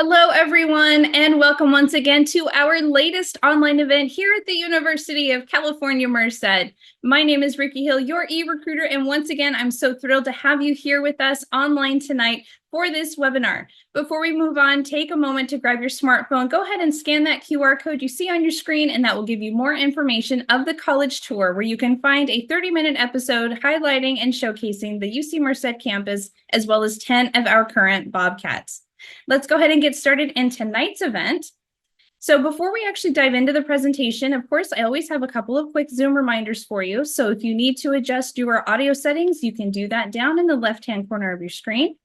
Hello, everyone, and welcome once again to our latest online event here at the University of California, Merced. My name is Ricky Hill, your e-recruiter, and once again, I'm so thrilled to have you here with us online tonight for this webinar. Before we move on, take a moment to grab your smartphone, go ahead and scan that QR code you see on your screen, and that will give you more information of the college tour, where you can find a 30-minute episode highlighting and showcasing the UC Merced campus, as well as 10 of our current Bobcats. Let's go ahead and get started in tonight's event. So before we actually dive into the presentation, of course, I always have a couple of quick Zoom reminders for you. So if you need to adjust your audio settings, you can do that down in the left-hand corner of your screen.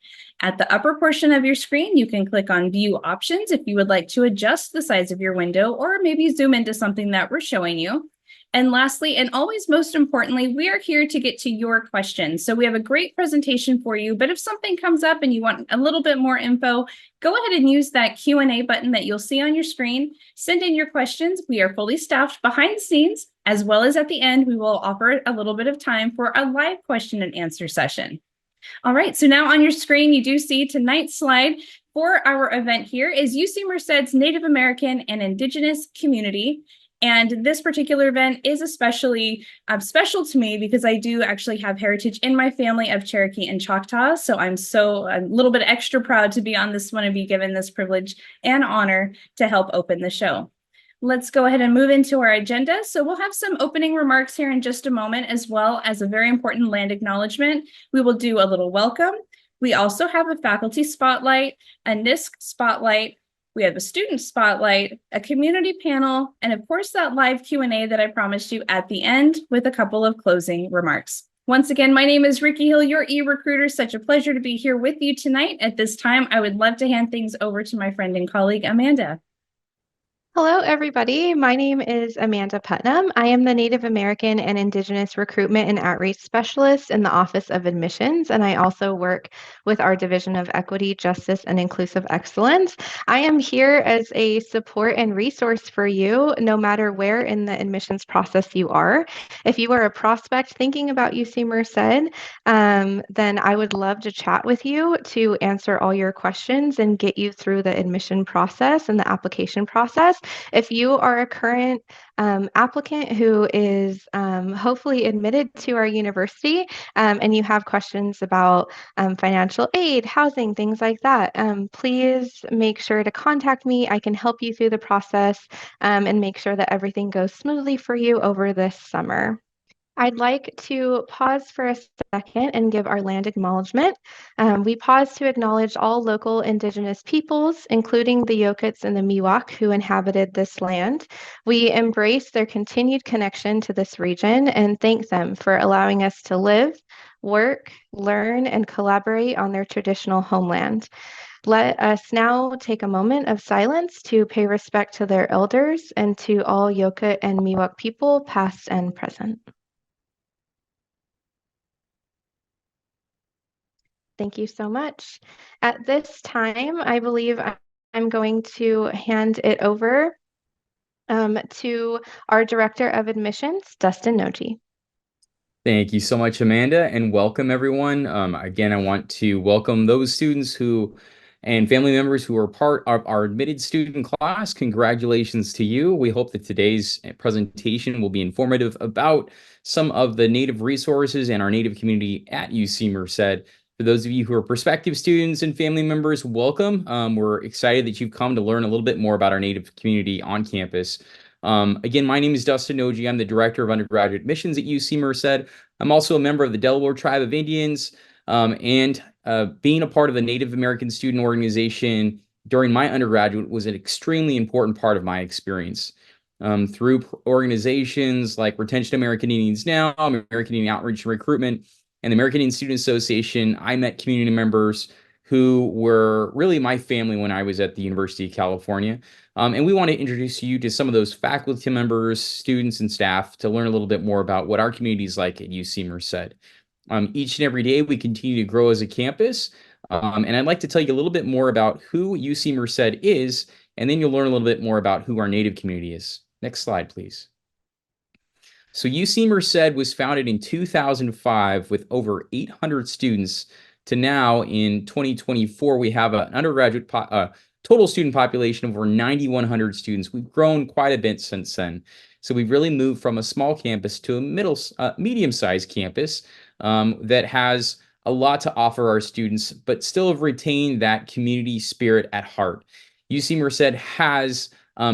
At the upper portion of your screen, you can click on View Options if you would like to adjust the size of your window or maybe zoom into something that we're showing you. And lastly, and always most importantly, we are here to get to your questions. So we have a great presentation for you, but if something comes up and you want a little bit more info, go ahead and use that Q&A button that you'll see on your screen. Send in your questions. We are fully staffed behind the scenes, as well as at the end, we will offer a little bit of time for a live question and answer session. All right, so now on your screen, you do see tonight's slide for our event here is UC Merced's Native American and Indigenous community. And this particular event is especially special to me because I do actually have heritage in my family of Cherokee and Choctaw. So I'm a little bit extra proud to be on this one and be given this privilege and honor to help open the show. Let's go ahead and move into our agenda. So we'll have some opening remarks here in just a moment, as well as a very important land acknowledgement. We will do a little welcome. We also have a faculty spotlight, a NISC spotlight. We have a student spotlight, a community panel, and of course that live Q&A that I promised you at the end with a couple of closing remarks. Once again, my name is Ricky Hill, your e-recruiter. Such a pleasure to be here with you tonight. At this time, I would love to hand things over to my friend and colleague, Amanda. Hello, everybody. My name is Amanda Putnam. I am the Native American and Indigenous Recruitment and Outreach Specialist in the Office of Admissions, and I also work with our Division of Equity, Justice, and Inclusive Excellence. I am here as a support and resource for you, no matter where in the admissions process you are. If you are a prospect thinking about UC Merced, then I would love to chat with you to answer all your questions and get you through the admission process and the application process. If you are a current applicant who is hopefully admitted to our university and you have questions about financial aid, housing, things like that, please make sure to contact me. I can help you through the process and make sure that everything goes smoothly for you over this summer. I'd like to pause for a second and give our land acknowledgement. We pause to acknowledge all local Indigenous peoples, including the Yokuts and the Miwok who inhabited this land. We embrace their continued connection to this region and thank them for allowing us to live, work, learn, and collaborate on their traditional homeland. Let us now take a moment of silence to pay respect to their elders and to all Yokut and Miwok people, past and present. Thank you so much. At this time, I believe I'm going to hand it over to our Director of Admissions, Dustin Noji. Thank you so much, Amanda, and welcome everyone. Again, I want to welcome those students and family members who are part of our admitted student class. Congratulations to you. We hope that today's presentation will be informative about some of the Native resources and our Native community at UC Merced. For those of you who are prospective students and family members, welcome. We're excited that you've come to learn a little bit more about our Native community on campus. Again, my name is Dustin Noji. I'm the Director of Undergraduate Admissions at UC Merced. I'm also a member of the Delaware Tribe of Indians, and being a part of the Native American Student Organization during my undergraduate was an extremely important part of my experience. Through organizations like Retention American Indians Now, American Indian Outreach and Recruitment, and the American Indian Student Association, I met community members who were really my family when I was at the University of California. And we want to introduce you to some of those faculty members, students, and staff to learn a little bit more about what our community is like at UC Merced. Each and every day, we continue to grow as a campus. And I'd like to tell you a little bit more about who UC Merced is, and then you'll learn a little bit more about who our Native community is. Next slide, please. So UC Merced was founded in 2005 with over 800 students to now in 2024, we have an undergraduate total student population of over 9,100 students. We've grown quite a bit since then. So we've really moved from a small campus to a medium-sized campus that has a lot to offer our students, but still have retained that community spirit at heart. UC Merced has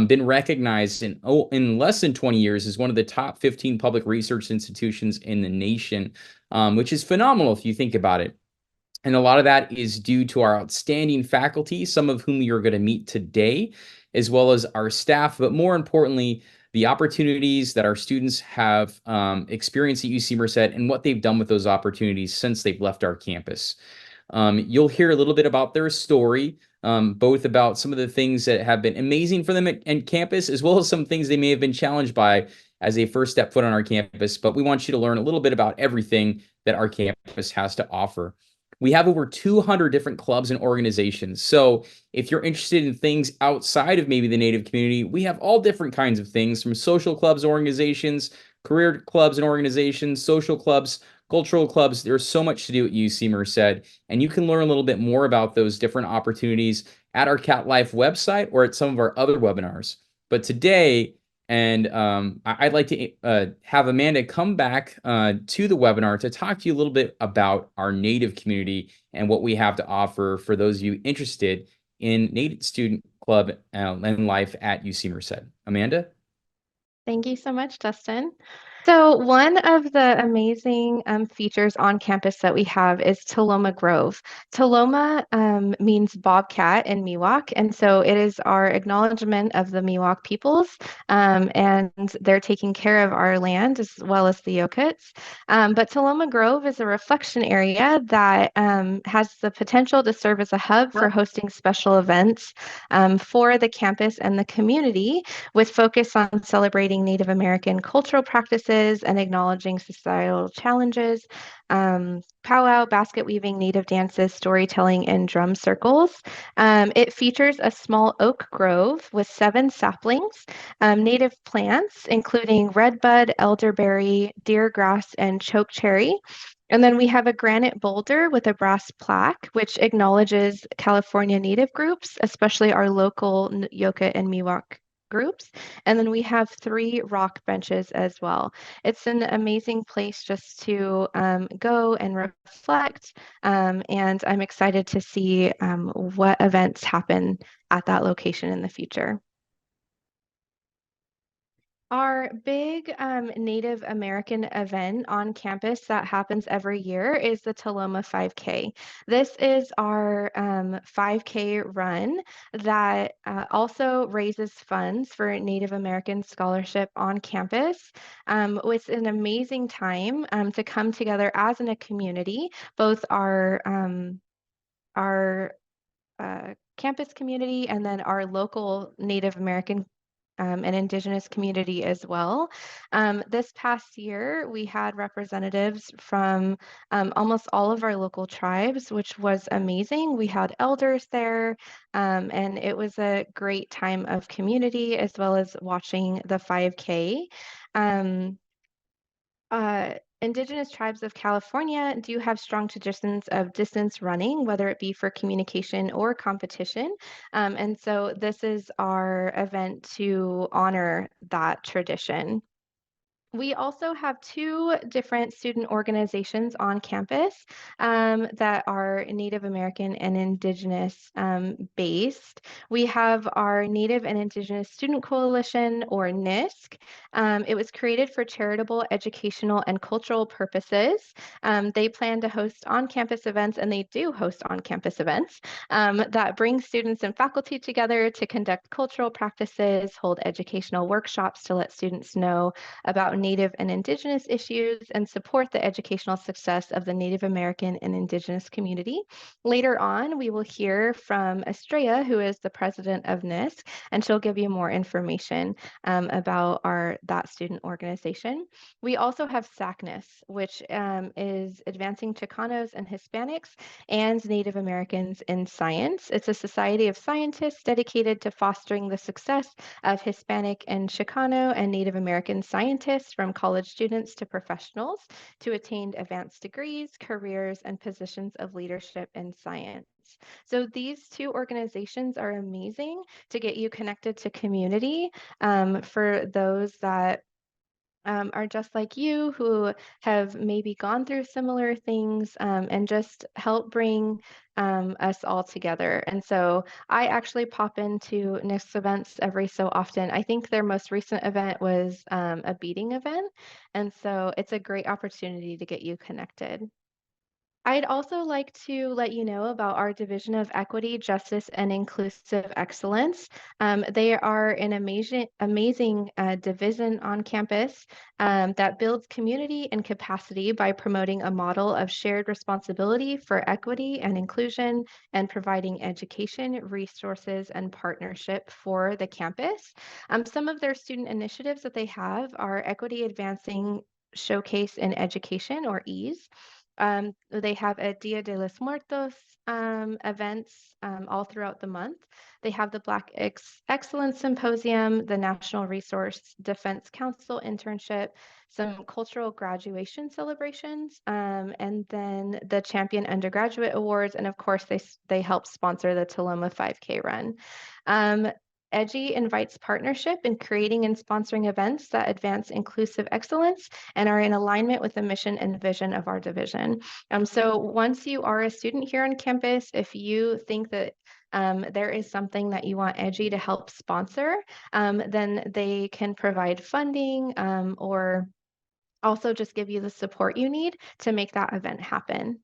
been recognized in less than 20 years as one of the top 15 public research institutions in the nation, which is phenomenal if you think about it. And a lot of that is due to our outstanding faculty, some of whom you're going to meet today, as well as our staff, but more importantly, the opportunities that our students have experienced at UC Merced and what they've done with those opportunities since they've left our campus. You'll hear a little bit about their story, both about some of the things that have been amazing for them at campus, as well as some things they may have been challenged by as they first step foot on our campus. But we want you to learn a little bit about everything that our campus has to offer. We have over 200 different clubs and organizations. So if you're interested in things outside of maybe the Native community, we have all different kinds of things, from social clubs, organizations, career clubs and organizations, social clubs, cultural clubs. There's so much to do at UC Merced, and you can learn a little bit more about those different opportunities at our Cat Life website or at some of our other webinars. But today, I'd like to have Amanda come back to the webinar to talk to you a little bit about our Native community and what we have to offer for those of you interested in Native Student Club and life at UC Merced. Amanda? Thank you so much, Dustin. So one of the amazing features on campus that we have is Toloma Grove. Toloma means Bobcat in Miwok, and so it is our acknowledgement of the Miwok peoples, and they're taking care of our land as well as the Yokuts. But Toloma Grove is a reflection area that has the potential to serve as a hub for hosting special events for the campus and the community, with focus on celebrating Native American cultural practices and acknowledging societal challenges, powwow, basket weaving, Native dances, storytelling, and drum circles. It features a small oak grove with 7 saplings, native plants, including redbud, elderberry, deergrass, and chokecherry. And then we have a granite boulder with a brass plaque, which acknowledges California Native groups, especially our local Yokut and Miwok groups. And then we have 3 rock benches as well. It's an amazing place just to go and reflect. And I'm excited to see what events happen at that location in the future. Our big Native American event on campus that happens every year is the Toloma 5K. This is our 5K run that also raises funds for Native American scholarship on campus. It's an amazing time to come together as in a community, both our campus community and then our local Native American and Indigenous community as well. This past year, we had representatives from almost all of our local tribes, which was amazing. We had elders there, and it was a great time of community as well as watching the 5K. Indigenous tribes of California do have strong traditions of distance running, whether it be for communication or competition. And so this is our event to honor that tradition. We also have 2 different student organizations on campus that are Native American and Indigenous based. We have our Native and Indigenous Student Coalition, or NISC. It was created for charitable, educational, and cultural purposes. They plan to host on-campus events, and they do host on-campus events that bring students and faculty together to conduct cultural practices, hold educational workshops to let students know about Native and Indigenous issues, and support the educational success of the Native American and Indigenous community. Later on, we will hear from Estrella, who is the president of NISC, and she'll give you more information about that student organization. We also have SACNIS, which is Advancing Chicanos and Hispanics and Native Americans in Science. It's a society of scientists dedicated to fostering the success of Hispanic and Chicano and Native American scientists, from college students to professionals, to attain advanced degrees, careers, and positions of leadership in science. So these two organizations are amazing to get you connected to community for those that are just like you who have maybe gone through similar things and just help bring us all together. And so I actually pop into NIST events every so often. I think their most recent event was a beading event. And so it's a great opportunity to get you connected. I'd also like to let you know about our Division of Equity, Justice, and Inclusive Excellence. They are an amazing division on campus that builds community and capacity by promoting a model of shared responsibility for equity and inclusion and providing education, resources, and partnership for the campus. Some of their student initiatives that they have are Equity Advancing Showcase in Education, or EASE. They have a Dia de los Muertos events all throughout the month. They have the Excellence Symposium, the National Resource Defense Council internship, some cultural graduation celebrations, and then the Champion Undergraduate Awards. And of course, they help sponsor the Toloma 5K run. EDGI invites partnership in creating and sponsoring events that advance inclusive excellence and are in alignment with the mission and vision of our division. So once you are a student here on campus, if you think that there is something that you want EDGI to help sponsor, then they can provide funding or also just give you the support you need to make that event happen.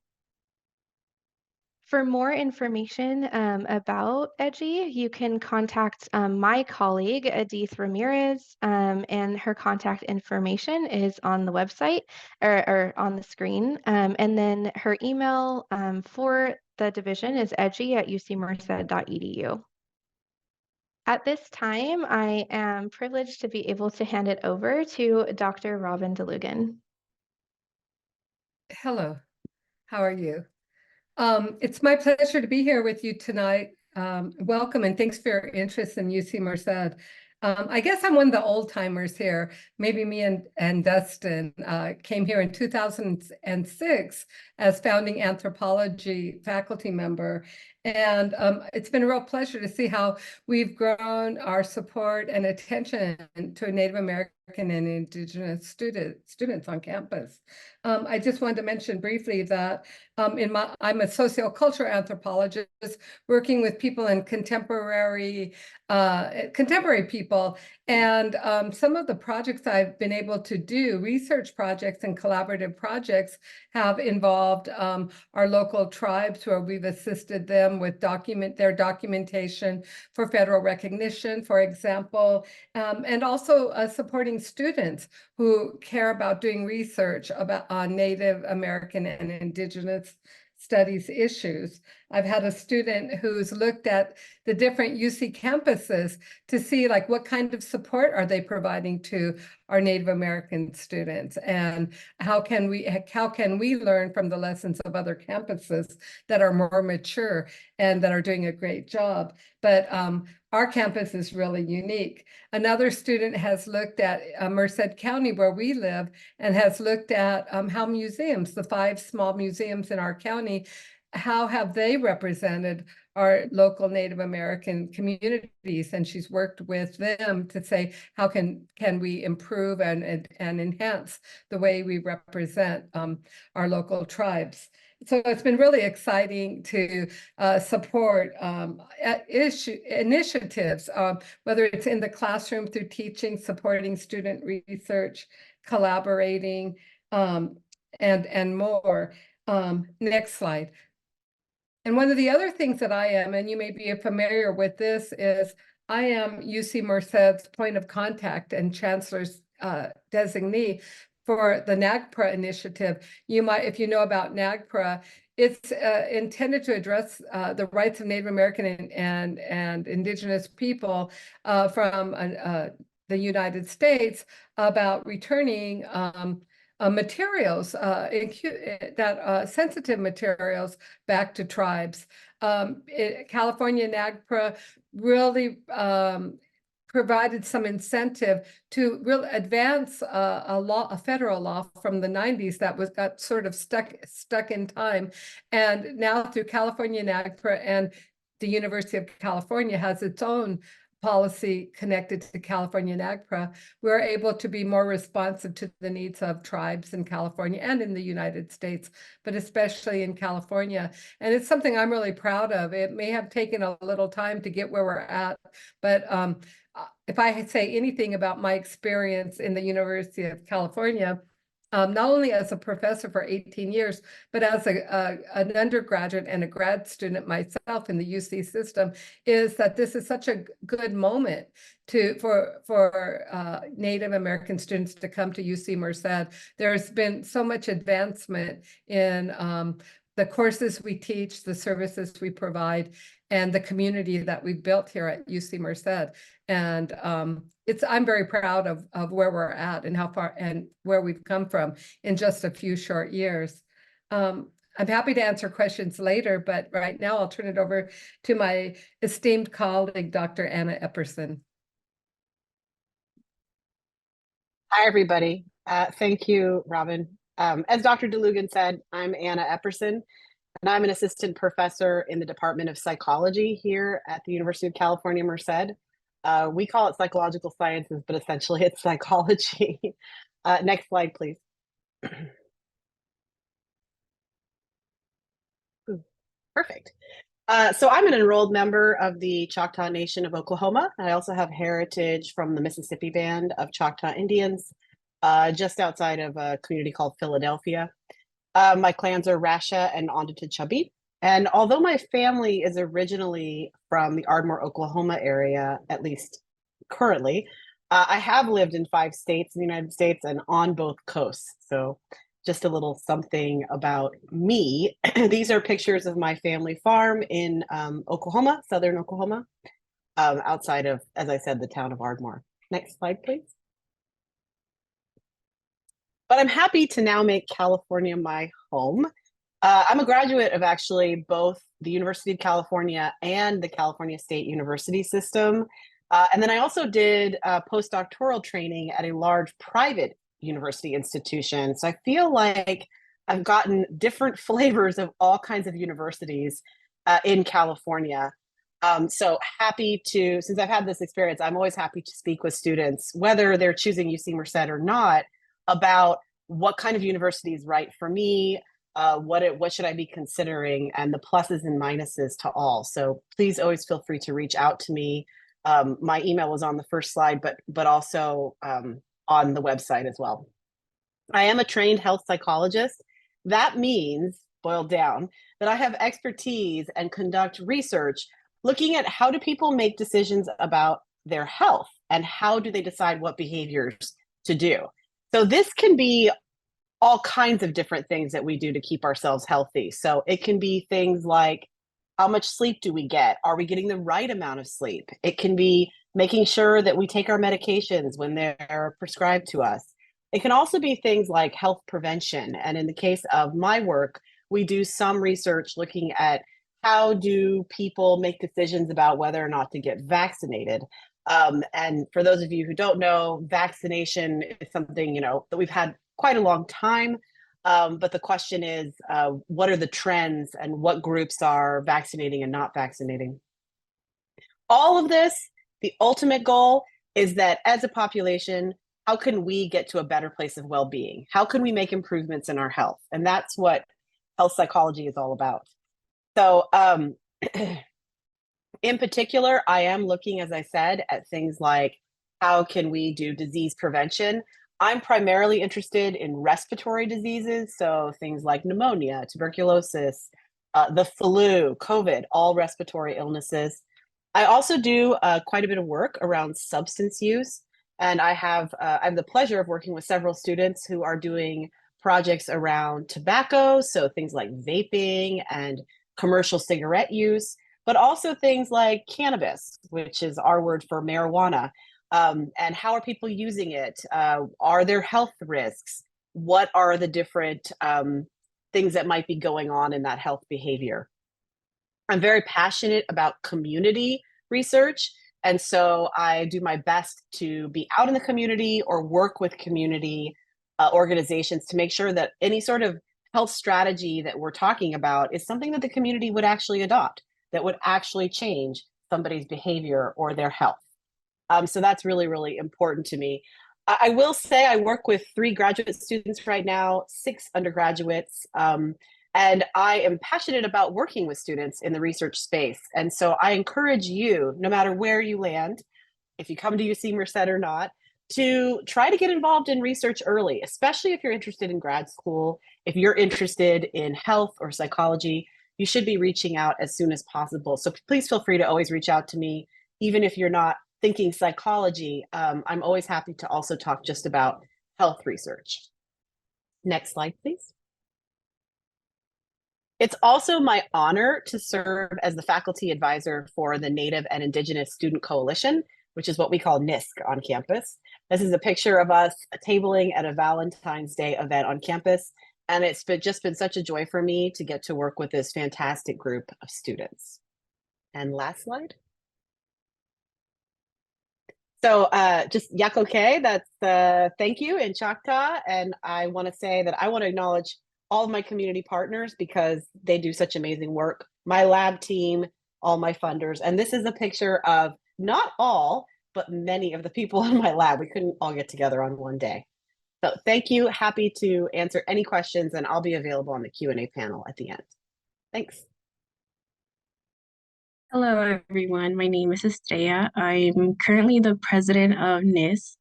For more information about EDGI, you can contact my colleague, Edith Ramirez, and her contact information is on the website or on the screen. And then her email for the division is edgy@ucmerced.edu. At this time, I am privileged to be able to hand it over to Dr. Robin DeLugan. Hello, how are you? It's my pleasure to be here with you tonight. Welcome and thanks for your interest in UC Merced. I guess I'm one of the old timers here. Maybe me and Dustin came here in 2006 as founding anthropology faculty member. And it's been a real pleasure to see how we've grown our support and attention to Native American and Indigenous students on campus. I just wanted to mention briefly that I'm a sociocultural anthropologist working with people in contemporary people. And some of the projects I've been able to do, research projects and collaborative projects, have involved our local tribes where we've assisted them with their documentation for federal recognition, for example, and also supporting students who care about doing research on Native American and Indigenous studies issues. I've had a student who's looked at the different UC campuses to see like what kind of support are they providing to our Native American students, and how can we learn from the lessons of other campuses that are more mature and that are doing a great job. But our campus is really unique. Another student has looked at Merced County, where we live, and has looked at how museums, the 5 small museums in our county, how have they represented our local Native American communities? And she's worked with them to say, how can we improve and enhance the way we represent our local tribes? So it's been really exciting to support initiatives, whether it's in the classroom through teaching, supporting student research, collaborating, and more. Next slide. And one of the other things that I am, and you may be familiar with this, is I am UC Merced's point of contact and chancellor's designee for the NAGPRA initiative. You might, if you know about NAGPRA, it's intended to address the rights of Native American and Indigenous people from the United States about returning materials, sensitive materials back to tribes. California NAGPRA really provided some incentive to really advance a federal law from the 90s that got sort of stuck in time. And now through California NAGPRA, and the University of California has its own policy connected to California NAGPRA, we're able to be more responsive to the needs of tribes in California and in the United States, but especially in California. And it's something I'm really proud of. It may have taken a little time to get where we're at, but if I say anything about my experience in the University of California, not only as a professor for 18 years, but as an undergraduate and a grad student myself in the UC system, is that this is such a good moment for Native American students to come to UC Merced. There's been so much advancement in the courses we teach, the services we provide, and the community that we've built here at UC Merced. And I'm very proud of where we're at and how far and where we've come from in just a few short years. I'm happy to answer questions later, but right now I'll turn it over to my esteemed colleague, Dr. Anna Epperson. Hi, everybody. Thank you, Robin. As Dr. DeLugan said, I'm Anna Epperson, and I'm an assistant professor in the Department of Psychology here at the University of California, Merced. We call it psychological sciences, but essentially it's psychology. Next slide, please. Ooh, perfect. So I'm an enrolled member of the Choctaw Nation of Oklahoma. I also have heritage from the Mississippi Band of Choctaw Indians, just outside of a community called Philadelphia. My clans are Rasha and Ondata-Chubby. And although my family is originally from the Ardmore, Oklahoma area, at least currently, I have lived in 5 states in the United States and on both coasts. So just a little something about me. These are pictures of my family farm in Oklahoma, southern Oklahoma, outside of, as I said, the town of Ardmore. Next slide, please. But I'm happy to now make California my home. I'm a graduate of actually both the University of California and the California State University system. And then I also did postdoctoral training at a large private university institution. So I feel like I've gotten different flavors of all kinds of universities in California. So happy to, since I've had this experience, I'm always happy to speak with students, whether they're choosing UC Merced or not, about what kind of university is right for me, what should I be considering, and the pluses and minuses to all. So please always feel free to reach out to me. My email was on the first slide, but also on the website as well. I am a trained health psychologist. That means, boiled down, that I have expertise and conduct research looking at how do people make decisions about their health and how do they decide what behaviors to do. So this can be all kinds of different things that we do to keep ourselves healthy. So it can be things like, how much sleep do we get? Are we getting the right amount of sleep? It can be making sure that we take our medications when they're prescribed to us. It can also be things like health prevention. And in the case of my work, we do some research looking at how do people make decisions about whether or not to get vaccinated. And for those of you who don't know, vaccination is something, that we've had quite a long time. But the question is, what are the trends and what groups are vaccinating and not vaccinating? All of this, the ultimate goal is that as a population, how can we get to a better place of well-being? How can we make improvements in our health? And that's what health psychology is all about. So in particular, I am looking, as I said, at things like how can we do disease prevention? I'm primarily interested in respiratory diseases, so things like pneumonia, tuberculosis, the flu, COVID, all respiratory illnesses. I also do quite a bit of work around substance use, and I have the pleasure of working with several students who are doing projects around tobacco, so things like vaping and commercial cigarette use, but also things like cannabis, which is our word for marijuana. And how are people using it? Are there health risks? What are the different things that might be going on in that health behavior? I'm very passionate about community research And so I do my best to be out in the community or work with community organizations to make sure that any sort of health strategy that we're talking about is something that the community would actually adopt, that would actually change somebody's behavior or their health. So that's really, really important to me. I will say I work with 3 graduate students right now, 6 undergraduates, and I am passionate about working with students in the research space. And so I encourage you, no matter where you land, if you come to UC Merced or not, to try to get involved in research early, especially if you're interested in grad school. If you're interested in health or psychology, you should be reaching out as soon as possible. So please feel free to always reach out to me, even if you're not thinking psychology. I'm always happy to also talk just about health research. Next slide, please. It's also my honor to serve as the faculty advisor for the Native and Indigenous Student Coalition, which is what we call NISC on campus. This is a picture of us tabling at a Valentine's Day event on campus. And it's just been such a joy for me to get to work with this fantastic group of students. And last slide. So just Yakoke, that's thank you in Choctaw. And I want to say that I want to acknowledge all of my community partners because they do such amazing work. My lab team, all my funders. And this is a picture of not all, but many of the people in my lab. We couldn't all get together on one day. So thank you. Happy to answer any questions, and I'll be available on the Q&A panel at the end. Thanks. Hello, everyone. My name is Estrella. I'm currently the president of NISC,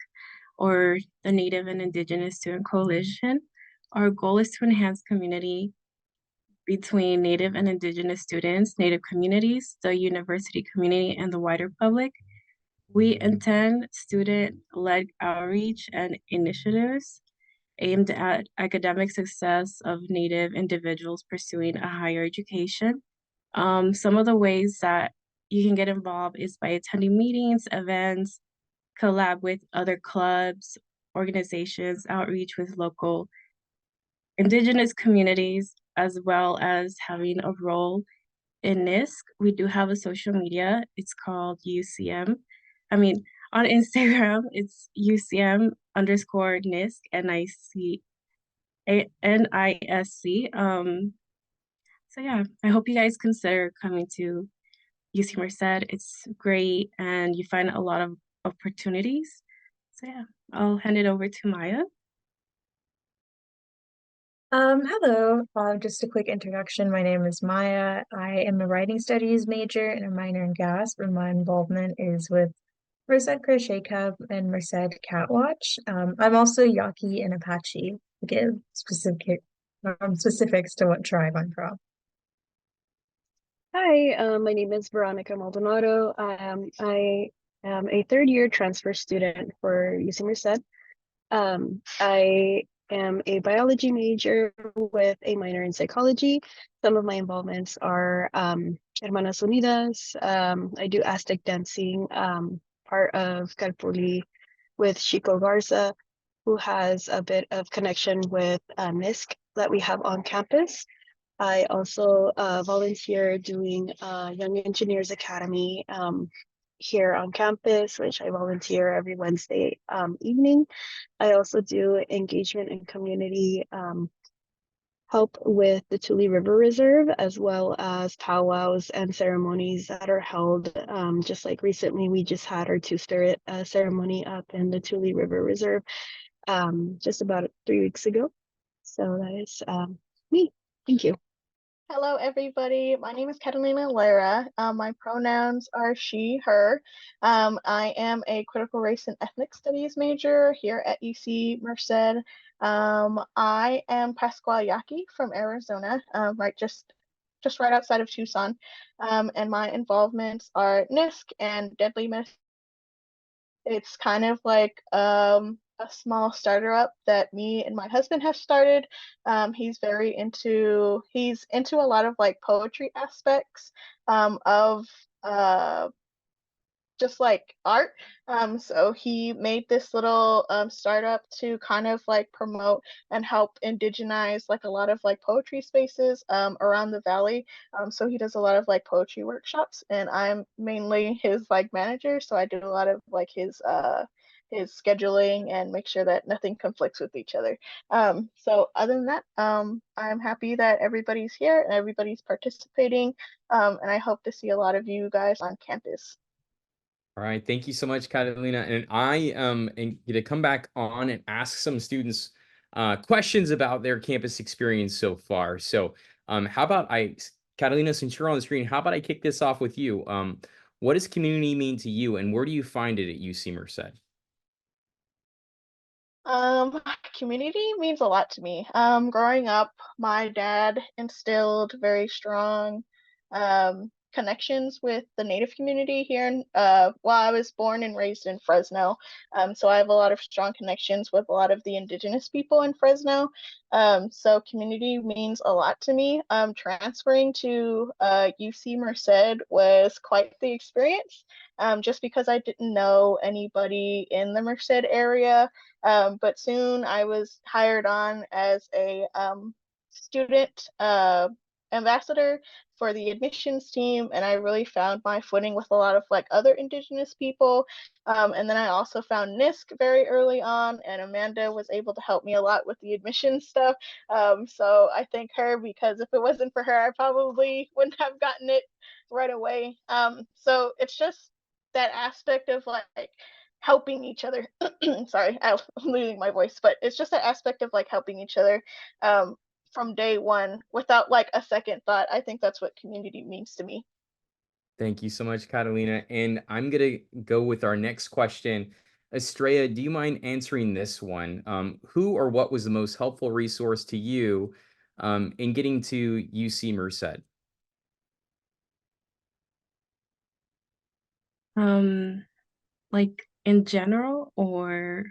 or the Native and Indigenous Student Coalition. Our goal is to enhance community between Native and Indigenous students, Native communities, the university community, and the wider public. We intend student-led outreach and initiatives aimed at academic success of Native individuals pursuing a higher education. Some of the ways that you can get involved is by attending meetings, events, collab with other clubs, organizations, outreach with local Indigenous communities, as well as having a role in NISC. We do have a social media. It's called UCM. On Instagram, it's UCM underscore NISC, NISC. So yeah, I hope you guys consider coming to UC Merced. It's great and you find a lot of opportunities. So yeah, I'll hand it over to Maya. Hello, just a quick introduction. My name is Maya. I am a writing studies major and a minor in GASP, and my involvement is with Merced Crochet Cup and Merced Catwatch. I'm also Yaqui and Apache, to give specifics to what tribe I'm from. Hi, my name is Veronica Maldonado. I am a third-year transfer student for UC Merced. I am a biology major with a minor in psychology. Some of my involvements are Hermanas Unidas. I do Aztec dancing, part of Calpuli with Chico Garza, who has a bit of connection with NISC that we have on campus. I also volunteer doing Young Engineers Academy here on campus, which I volunteer every Wednesday evening. I also do engagement and community help with the Tule River Reserve, as well as powwows and ceremonies that are held. Just like recently, we just had our Two-Spirit ceremony up in the Tule River Reserve just about 3 weeks ago. So that is me. Thank you. Hello, everybody. My name is Catalina Lara. My pronouns are she, her. I am a critical race and ethnic studies major here at UC Merced. I am Pascual Yaqui from Arizona, just right outside of Tucson. And my involvements are NISC and Deadly Myth. It's kind of like a small starter up that me and my husband have started. He's into a lot of like poetry aspects of just like art. So he made this little startup to kind of like promote and help indigenize like a lot of like poetry spaces around the valley. So he does a lot of like poetry workshops, and I'm mainly his like manager. So I do a lot of like his scheduling and make sure that nothing conflicts with each other. So other than that, I'm happy that everybody's here and everybody's participating. And I hope to see a lot of you guys on campus. All right, thank you so much, Catalina. And I am going to come back on and ask some students questions about their campus experience so far. So how about Catalina, since you're on the screen, how about I kick this off with you? What does community mean to you, and where do you find it at UC Merced? Um, Community means a lot to me. Growing up, my dad instilled very strong connections with the Native community here in well, I was born and raised in Fresno. So I have a lot of strong connections with a lot of the indigenous people in Fresno. So community means a lot to me. Transferring to UC Merced was quite the experience. Just because I didn't know anybody in the Merced area. But soon I was hired on as a student ambassador for the admissions team, and I really found my footing with a lot of like other indigenous people. And then I also found NISC very early on, and Amanda was able to help me a lot with the admissions stuff. So I thank her, because if it wasn't for her, I probably wouldn't have gotten it right away. So it's just that aspect of like helping each other. Sorry, I'm losing my voice, but it's just that aspect of like helping each other from day one without like a second thought. I think that's what community means to me. Thank you so much, Catalina. And I'm going to go with our next question. Estrella, do you mind answering this one? Who or what was the most helpful resource to you in getting to UC Merced? Like in general, or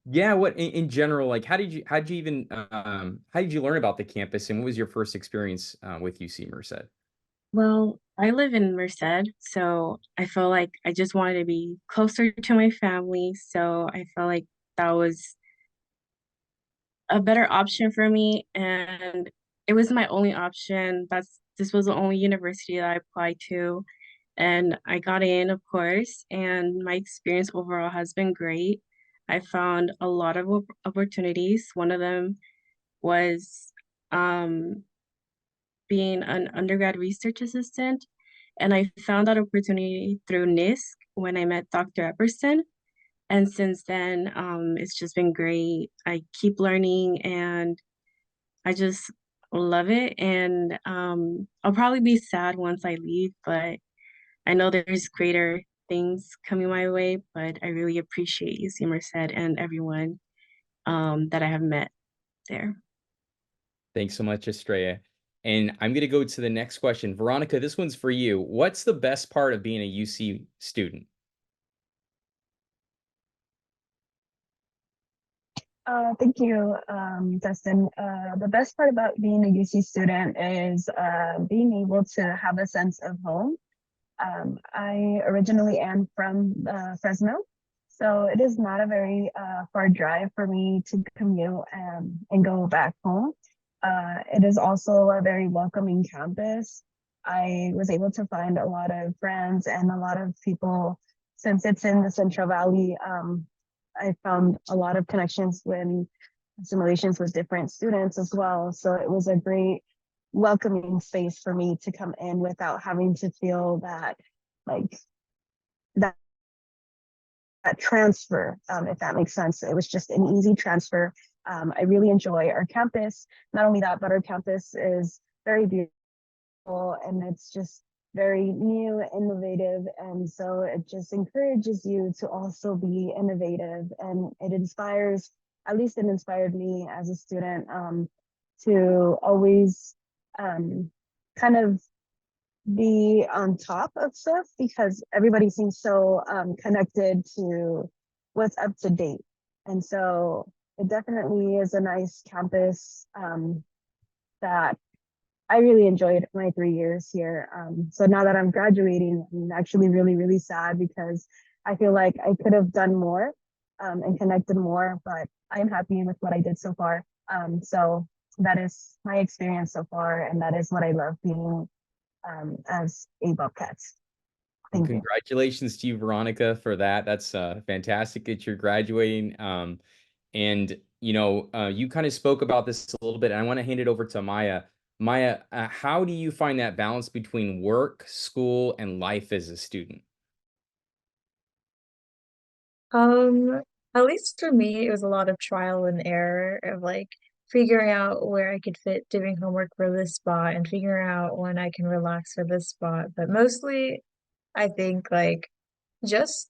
Yeah, what in general, like how did you even how did you learn about the campus, and what was your first experience with UC Merced? well, I live in Merced, so I feel like I just wanted to be closer to my family. So I felt like that was a better option for me, and it was my only option. This was the only university that I applied to, and I got in, of course, and my experience overall has been great. I found a lot of opportunities. One of them was um, being an undergrad research assistant, and I found that opportunity through NISC when I met Dr. Epperson. And since then, it's just been great. I keep learning, and I just love it. And I'll probably be sad once I leave, but I know there's greater things coming my way. But I really appreciate UC Merced and everyone that I have met there. Thanks so much, Estrella. And I'm going to go to the next question. Veronica, this one's for you. What's the best part of being a UC student? Thank you, Dustin. The best part about being a UC student is being able to have a sense of home. I originally am from Fresno, so it is not a very far drive for me to commute and go back home. It is also a very welcoming campus. I was able to find a lot of friends and a lot of people since it's in the Central Valley. I found a lot of connections when simulations with different students as well. So it was a great welcoming space for me to come in without having to feel that like that transfer, if that makes sense. It was just an easy transfer. I really enjoy our campus. Not only that, but our campus is very beautiful, and it's just very new, innovative, and so it just encourages you to also be innovative, and it inspires, at least it inspired me as a student, to always kind of be on top of stuff, because everybody seems so connected to what's up to date. And so it definitely is a nice campus that I really enjoyed my 3 years here. So now that I'm graduating, I'm actually really, really sad because I feel like I could have done more and connected more, but I'm happy with what I did so far. So that is my experience so far, and that is what I love being as a Bobcat. And Thank you. congratulations to you, Veronica, for that. That's fantastic that you're graduating. And you kind of spoke about this a little bit, and I want to hand it over to Maya. Maya, how do you find that balance between work, school, and life as a student? Um, at least for me, it was a lot of trial and error of like figuring out where I could fit doing homework for this spot and figuring out when I can relax for this spot. But mostly, I think like just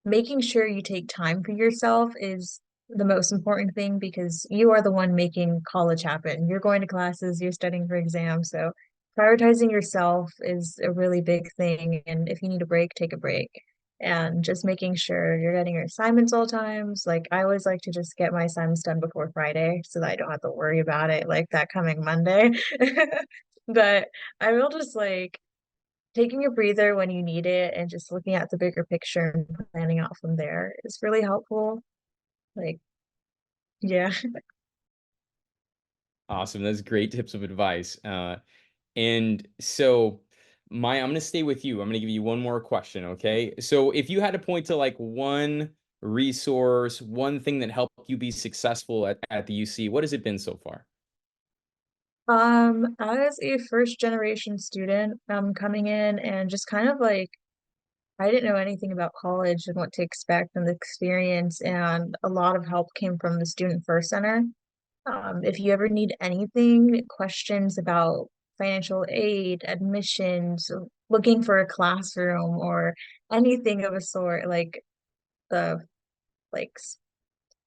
making sure you take time for yourself is the most important thing because you are the one making college happen. You're going to classes, you're studying for exams. So prioritizing yourself is a really big thing. And if you need a break, take a break. And just making sure you're getting your assignments all times. Like I always like to just get my assignments done before Friday so that I don't have to worry about it like that coming Monday. But I will just like taking a breather when you need it and just looking at the bigger picture and planning out from there is really helpful. Like, yeah. Awesome. That's great tips of advice. And so, Maya, I'm going to stay with you. I'm going to give you one more question. Okay. So, if you had to point to like one resource, one thing that helped you be successful at the UC, what has it been so far? As a first generation student, coming in and just kind of like I didn't know anything about college and what to expect and the experience, and a lot of help came from the Student First Center. If you ever need anything, questions about financial aid, admissions, looking for a classroom, or anything of a sort, like the like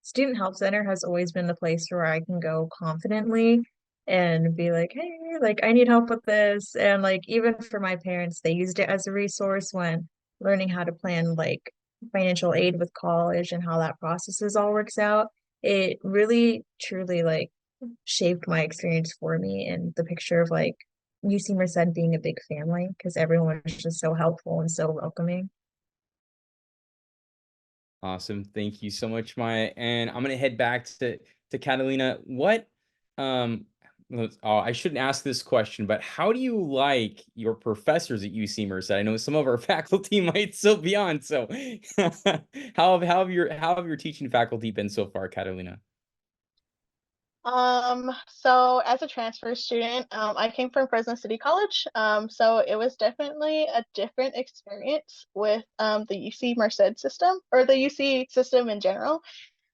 Student Help Center has always been the place where I can go confidently and be like, hey, like I need help with this. And like even for my parents, they used it as a resource when learning how to plan like financial aid with college and how that processes all works out. It really truly like shaped my experience for me and the picture of like UC Merced being a big family because everyone is just so helpful and so welcoming. Awesome. Thank you so much, Maya. And I'm gonna head back to Catalina. What I shouldn't ask this question, but how do you like your professors at UC Merced? I know some of our faculty might still be on. So how have your teaching faculty been so far, Catalina? So as a transfer student, I came from Fresno City College. So it was definitely a different experience with the UC Merced system or the UC system in general.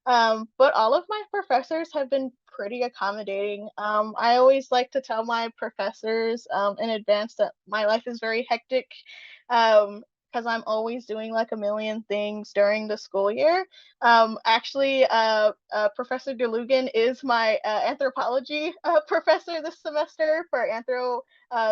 But all of my professors have been pretty accommodating. I always like to tell my professors in advance that my life is very hectic because I'm always doing like a million things during the school year. Professor DeLugan is my anthropology professor this semester for Anthro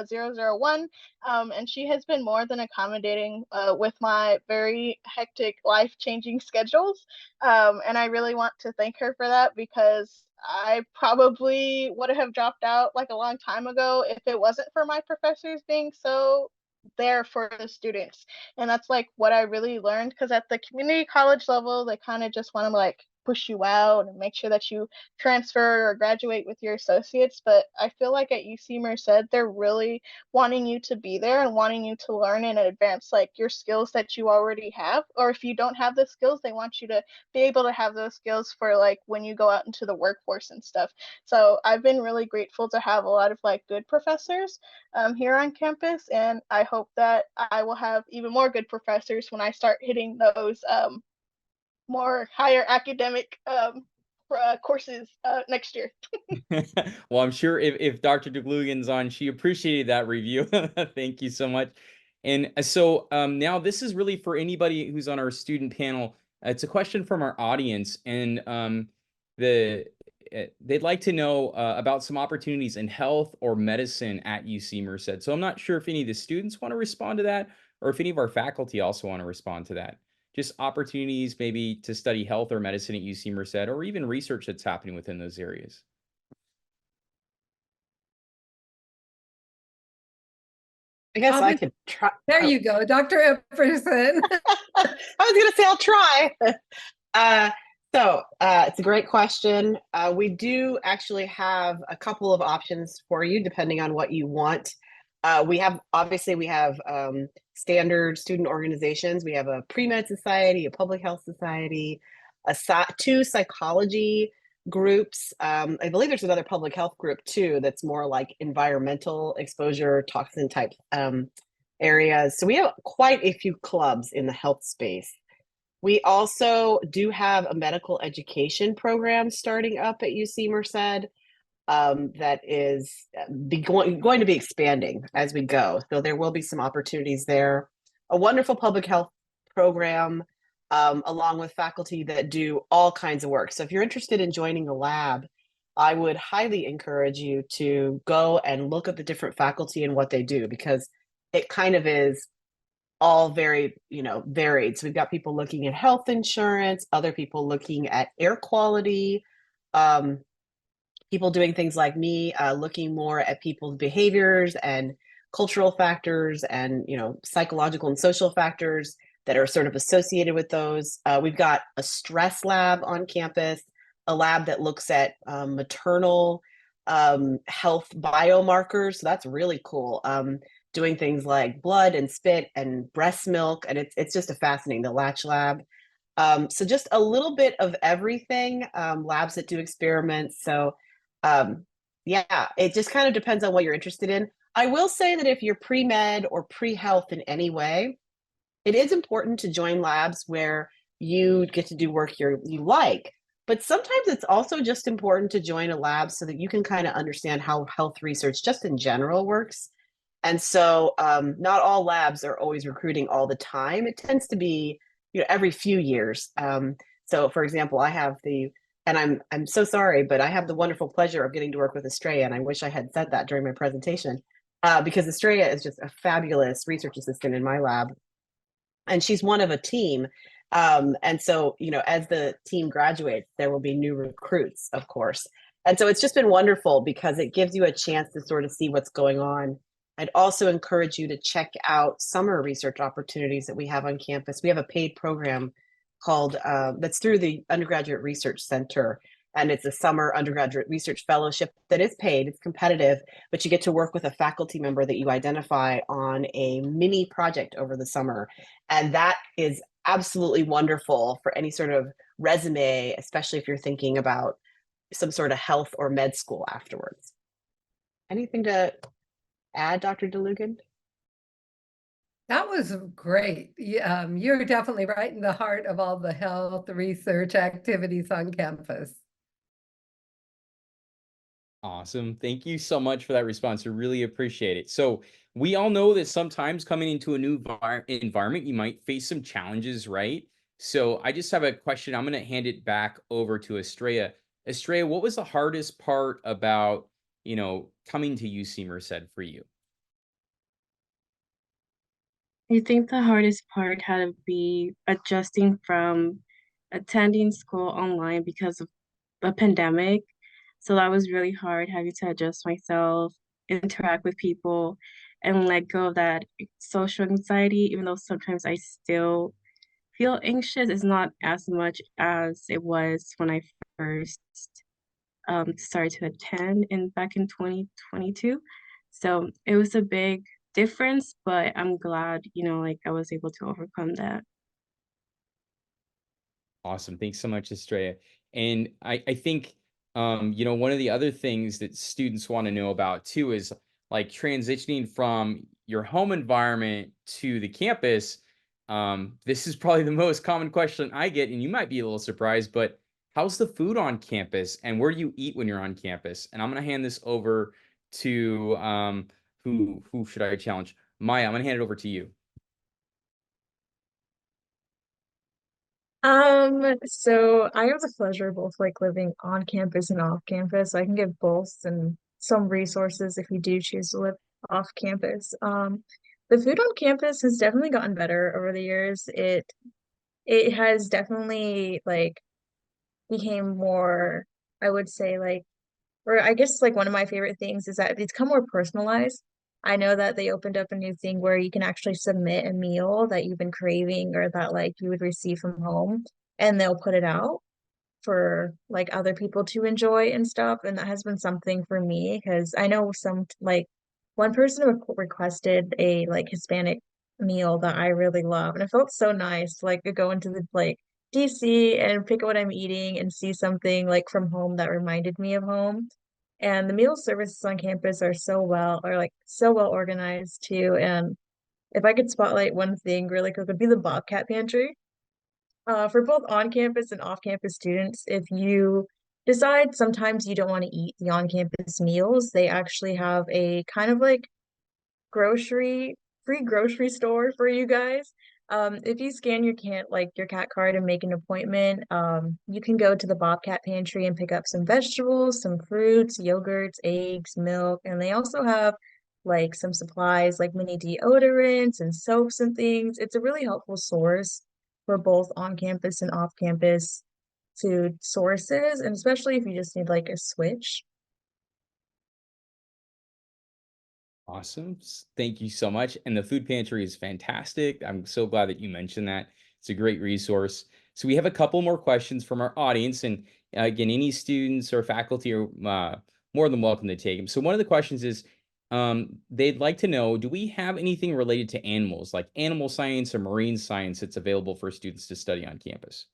001. And she has been more than accommodating with my very hectic life-changing schedules. And I really want to thank her for that because I probably would have dropped out like a long time ago if it wasn't for my professors being so there for the students. And that's like what I really learned because at the community college level, they kind of just want to like push you out and make sure that you transfer or graduate with your associates. But I feel like at UC Merced, they're really wanting you to be there and wanting you to learn and advance like your skills that you already have. Or if you don't have the skills, they want you to be able to have those skills for like when you go out into the workforce and stuff. So I've been really grateful to have a lot of like good professors here on campus, and I hope that I will have even more good professors when I start hitting those more higher academic courses next year. Well, I'm sure if Dr. DeGlugan's on, she appreciated that review. Thank you so much. And so now this is really for anybody who's on our student panel. It's a question from our audience, and they'd like to know about some opportunities in health or medicine at UC Merced. So I'm not sure if any of the students want to respond to that, or if any of our faculty also want to respond to that. Just opportunities maybe to study health or medicine at UC Merced, or even research that's happening within those areas. I guess I be- could try. There you go, Dr. Epperson. I was going to say I'll try. It's a great question. We do actually have a couple of options for you, depending on what you want. We have standard student organizations. We have a pre-med society, a public health society, two psychology groups. I believe there's another public health group too that's more like environmental exposure, toxin type areas. So we have quite a few clubs in the health space. We also do have a medical education program starting up at UC Merced that is going to be expanding as we go. So there will be some opportunities there. A wonderful public health program along with faculty that do all kinds of work. So if you're interested in joining a lab, I would highly encourage you to go and look at the different faculty and what they do, because it kind of is all very, varied. So we've got people looking at health insurance, other people looking at air quality, people doing things like me, looking more at people's behaviors and cultural factors and, psychological and social factors that are sort of associated with those. We've got a stress lab on campus, a lab that looks at maternal health biomarkers. So that's really cool. Doing things like blood and spit and breast milk. And it's just fascinating, the Latch Lab. So just a little bit of everything, labs that do experiments. So it just kind of depends on what you're interested in. I will say that if you're pre-med or pre-health in any way, it is important to join labs where you get to do work you like. But sometimes it's also just important to join a lab so that you can kind of understand how health research just in general works. And so not all labs are always recruiting all the time. It tends to be, every few years. So for example, I have and I'm so sorry, but I have the wonderful pleasure of getting to work with Estrella. And I wish I had said that during my presentation because Estrella is just a fabulous research assistant in my lab. And she's one of a team. And so, as the team graduates, there will be new recruits, of course. And so it's just been wonderful because it gives you a chance to sort of see what's going on. I'd also encourage you to check out summer research opportunities that we have on campus. We have a paid program called that's through the Undergraduate Research Center. And it's a summer undergraduate research fellowship that is paid, it's competitive, but you get to work with a faculty member that you identify on a mini project over the summer. And that is absolutely wonderful for any sort of resume, especially if you're thinking about some sort of health or med school afterwards. Anything to add, Dr. DeLugan? That was great. You're definitely right in the heart of all the health research activities on campus. Awesome. Thank you so much for that response. I really appreciate it. So we all know that sometimes coming into a new environment, you might face some challenges, right? So I just have a question. I'm going to hand it back over to Estrella. Estrella, what was the hardest part about, coming to UC Merced for you? I think the hardest part had to be adjusting from attending school online because of the pandemic. So that was really hard, having to adjust myself, interact with people, and let go of that social anxiety, even though sometimes I still feel anxious. It's not as much as it was when I first started to attend back in 2022. So it was a big difference, but I'm glad, I was able to overcome that. Awesome. Thanks so much, Estrella. And I think, one of the other things that students want to know about too is like transitioning from your home environment to the campus. This is probably the most common question I get, and you might be a little surprised, but how's the food on campus and where do you eat when you're on campus? And I'm going to hand this over to, who should I challenge? Maya, I'm going to hand it over to you. So I have the pleasure of both like living on campus and off campus. I can give both and some resources if you do choose to live off campus. The food on campus has definitely gotten better over the years. It has definitely like became more, I would say like, or I guess like one of my favorite things is that it's become more personalized. I know that they opened up a new thing where you can actually submit a meal that you've been craving or that like you would receive from home, and they'll put it out for like other people to enjoy and stuff. And that has been something for me because I know some like one person requested a like Hispanic meal that I really love, and it felt so nice to like go into the like DC and pick what I'm eating and see something like from home that reminded me of home. And the meal services on campus are so well organized too. And if I could spotlight one thing really quick, would be the Bobcat Pantry. For both on-campus and off-campus students, if you decide sometimes you don't want to eat the on-campus meals, they actually have a kind of like grocery free grocery store for you guys. If you scan your cat card and make an appointment, you can go to the Bobcat Pantry and pick up some vegetables, some fruits, yogurts, eggs, milk, and they also have like some supplies like mini deodorants and soaps and things. It's a really helpful source for both on campus and off campus food sources, and especially if you just need like a switch. Awesome. Thank you so much. And the food pantry is fantastic. I'm so glad that you mentioned that. It's a great resource. So we have a couple more questions from our audience. And again, any students or faculty are more than welcome to take them. So one of the questions is, they'd like to know, do we have anything related to animals, like animal science or marine science that's available for students to study on campus?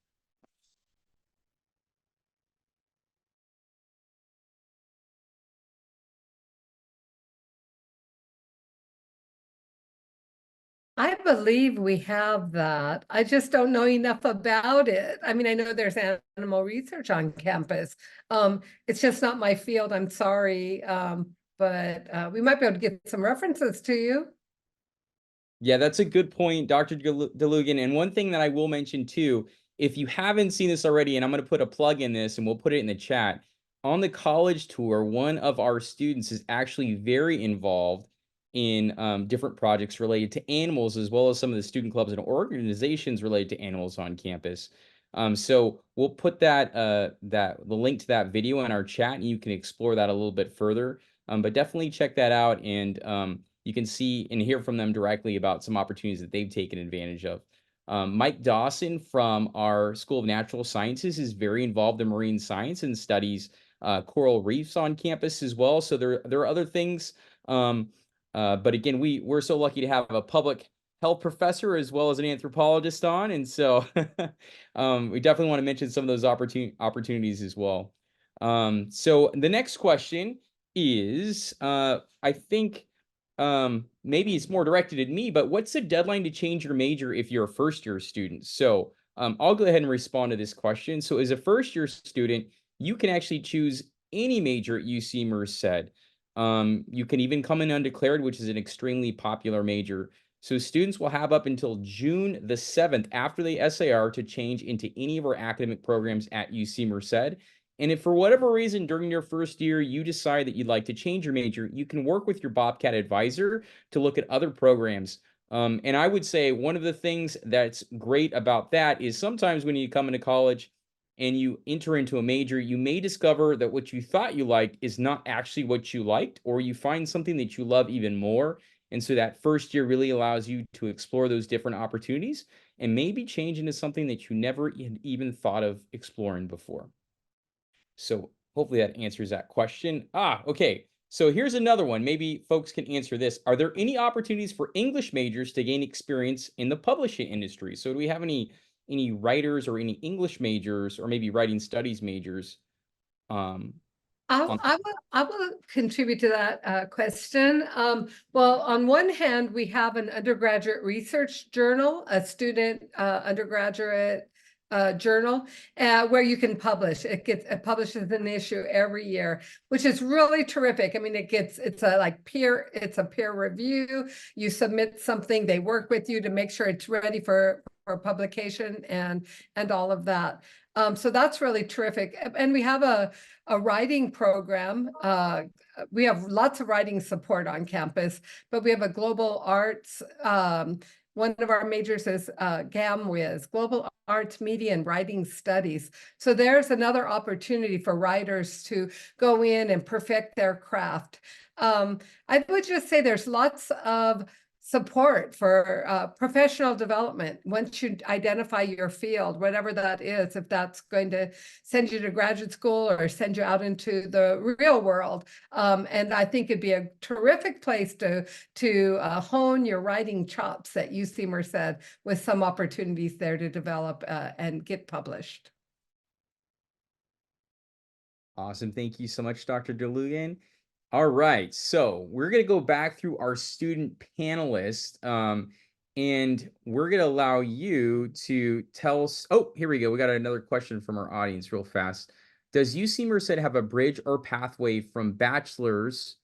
I believe we have that. I just don't know enough about it. I mean, I know there's animal research on campus. It's just not my field. I'm sorry. But we might be able to get some references to you. Yeah, that's a good point, Dr. DeLugan. And one thing that I will mention too, if you haven't seen this already, and I'm going to put a plug in this and we'll put it in the chat, on the college tour, one of our students is actually very involved in different projects related to animals, as well as some of the student clubs and organizations related to animals on campus. So we'll put the link to that video in our chat, and you can explore that a little bit further. But definitely check that out, and you can see and hear from them directly about some opportunities that they've taken advantage of. Mike Dawson from our School of Natural Sciences is very involved in marine science and studies coral reefs on campus as well. So there are other things. But again, we're so lucky to have a public health professor as well as an anthropologist on. And so we definitely want to mention some of those opportunities as well. So the next question is, I think, maybe it's more directed at me, but what's the deadline to change your major if you're a first-year student? So I'll go ahead and respond to this question. So as a first-year student, you can actually choose any major at UC Merced. You can even come in undeclared, which is an extremely popular major. So students will have up until June the 7th after the SAR to change into any of our academic programs at UC Merced. And if for whatever reason during your first year you decide that you'd like to change your major, you can work with your Bobcat advisor to look at other programs. And I would say one of the things that's great about that is sometimes when you come into college and you enter into a major, you may discover that what you thought you liked is not actually what you liked, or you find something that you love even more. And so that first year really allows you to explore those different opportunities and maybe change into something that you never even thought of exploring before. So hopefully that answers that question. Okay. So here's another one. Maybe folks can answer this. Are there any opportunities for English majors to gain experience in the publishing industry? So do we have any writers or any English majors or maybe writing studies majors? I will contribute to that question. Well, on one hand, we have an undergraduate research journal, a student undergraduate journal where you can publish. It publishes an issue every year, which is really terrific. I mean, it's a peer review. You submit something, they work with you to make sure it's ready for publication and all of that. So that's really terrific. And we have a writing program. We have lots of writing support on campus, but we have a global arts one of our majors is GAMWIS, Global Arts, Media, and Writing Studies. So there's another opportunity for writers to go in and perfect their craft. I would just say there's lots of support for professional development once you identify your field, whatever that is, if that's going to send you to graduate school or send you out into the real world. And I think it'd be a terrific place to hone your writing chops at UC Merced, with some opportunities there to develop and get published. Awesome. Thank you so much, Dr. DeLugan. All right, so we're going to go back through our student panelists, and we're going to allow you to tell us. Oh, here we go. We got another question from our audience real fast. Does UC Merced have a bridge or pathway from bachelor's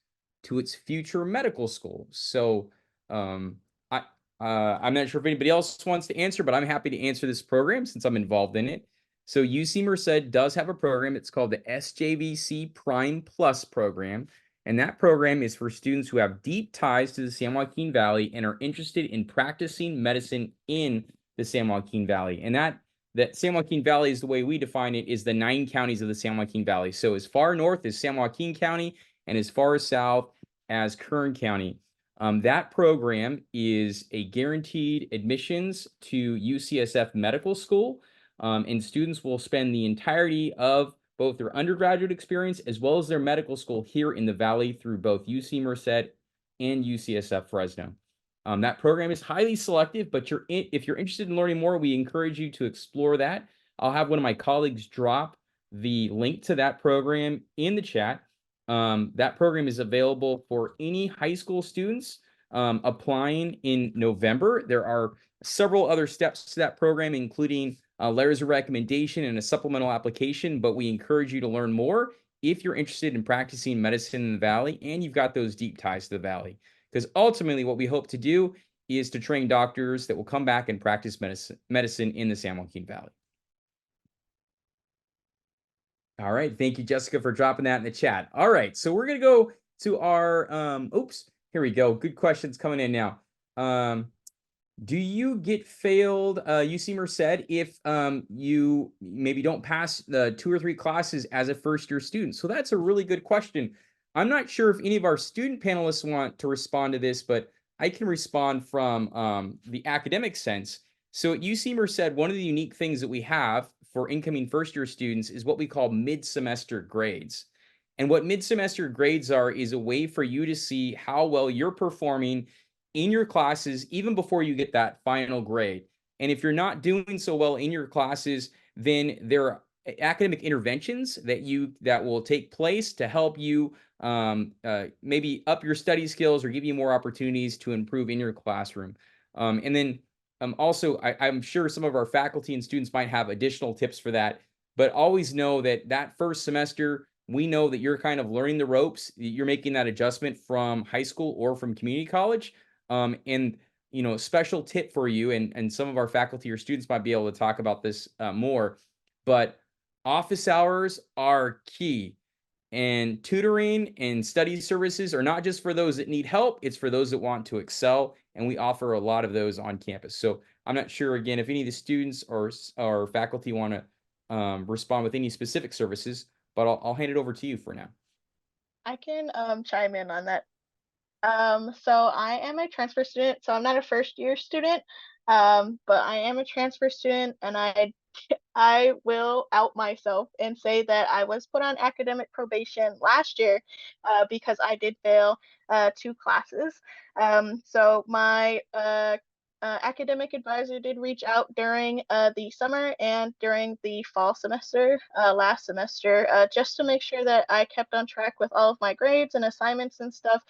to its future medical school? So I'm not sure if anybody else wants to answer, but I'm happy to answer this program since I'm involved in it. So UC Merced does have a program. It's called the SJVC Prime Plus program. And that program is for students who have deep ties to the San Joaquin Valley and are interested in practicing medicine in the San Joaquin Valley. And that San Joaquin Valley, is the way we define it, is the 9 counties of the San Joaquin Valley. So as far north as San Joaquin County and as far south as Kern County. That program is a guaranteed admissions to UCSF Medical School. And students will spend the entirety of both their undergraduate experience as well as their medical school here in the Valley through both UC Merced and UCSF Fresno. That program is highly selective, but if you're interested in learning more, we encourage you to explore that. I'll have one of my colleagues drop the link to that program in the chat. That program is available for any high school students applying in November. There are several other steps to that program, including letters of recommendation and a supplemental application, but we encourage you to learn more if you're interested in practicing medicine in the Valley and you've got those deep ties to the Valley. Because ultimately what we hope to do is to train doctors that will come back and practice medicine in the San Joaquin Valley. All right, thank you, Jessica, for dropping that in the chat. All right, so we're gonna go to our, oops, here we go. Good questions coming in now. Do you get failed UC Merced if you maybe don't pass the 2 or 3 classes as a first-year student? So that's a really good question. I'm not sure if any of our student panelists want to respond to this, but I can respond from the academic sense. So at UC Merced, one of the unique things that we have for incoming first-year students is what we call mid-semester grades. And what mid-semester grades are is a way for you to see how well you're performing in your classes even before you get that final grade. And if you're not doing so well in your classes, then there are academic interventions that will take place to help you maybe up your study skills or give you more opportunities to improve in your classroom. And then also, I'm sure some of our faculty and students might have additional tips for that, but always know that first semester, we know that you're kind of learning the ropes. You're making that adjustment from high school or from community college. And special tip for you, and some of our faculty or students might be able to talk about this more, but office hours are key. And tutoring and study services are not just for those that need help, it's for those that want to excel. And we offer a lot of those on campus. So I'm not sure, again, if any of the students or faculty want to respond with any specific services, but I'll hand it over to you for now. I can chime in on that. So I am a transfer student, so I'm not a first year student, but I am a transfer student, and I will out myself and say that I was put on academic probation last year because I did fail 2 classes. So my academic advisor did reach out during the summer and during the fall semester, last semester, just to make sure that I kept on track with all of my grades and assignments and stuff.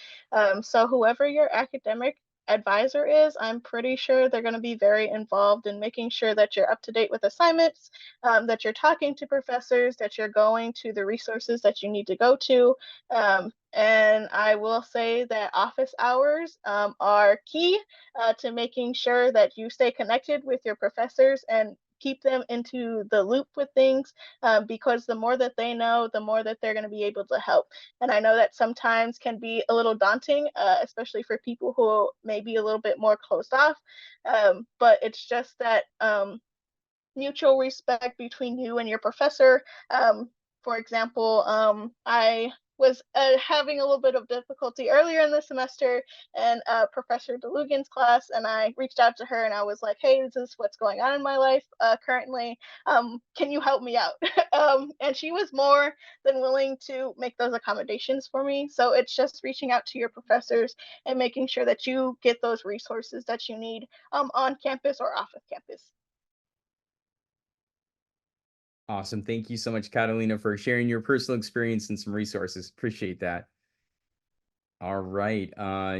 So whoever your academic advisor is, I'm pretty sure they're going to be very involved in making sure that you're up to date with assignments, that you're talking to professors, that you're going to the resources that you need to go to. And I will say that office hours are key to making sure that you stay connected with your professors and keep them into the loop with things, because the more that they know, the more that they're going to be able to help. And I know that sometimes can be a little daunting, especially for people who may be a little bit more closed off. But it's just that mutual respect between you and your professor. For example, I was having a little bit of difficulty earlier in the semester in Professor DeLugan's class, and I reached out to her and I was like, hey, this is what's going on in my life currently. Can you help me out? And she was more than willing to make those accommodations for me. So it's just reaching out to your professors and making sure that you get those resources that you need on campus or off of campus. Awesome. Thank you so much, Catalina, for sharing your personal experience and some resources. Appreciate that. All right.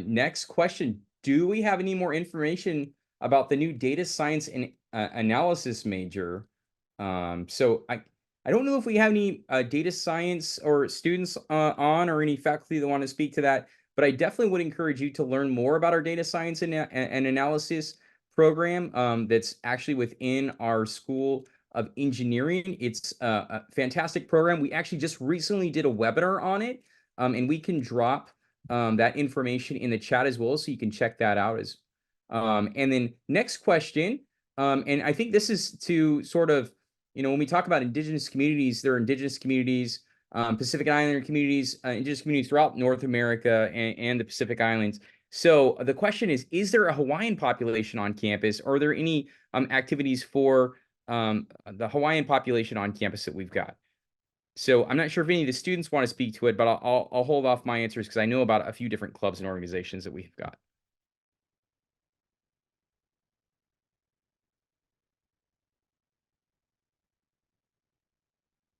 Next question. Do we have any more information about the new data science and analysis major? So I don't know if we have any data science or students on, or any faculty that want to speak to that, but I definitely would encourage you to learn more about our data science and analysis program that's actually within our School of Engineering. It's a fantastic program. We actually just recently did a webinar on it, and we can drop that information in the chat as well, so you can check that out. And then next question, and I think this is to sort of, when we talk about Indigenous communities, there are Indigenous communities, Pacific Islander communities, Indigenous communities throughout North America and the Pacific Islands. So the question is there a Hawaiian population on campus? Or are there any activities for the Hawaiian population on campus that we've got? So I'm not sure if any of the students want to speak to it, but I'll hold off my answers because I know about a few different clubs and organizations that we've got.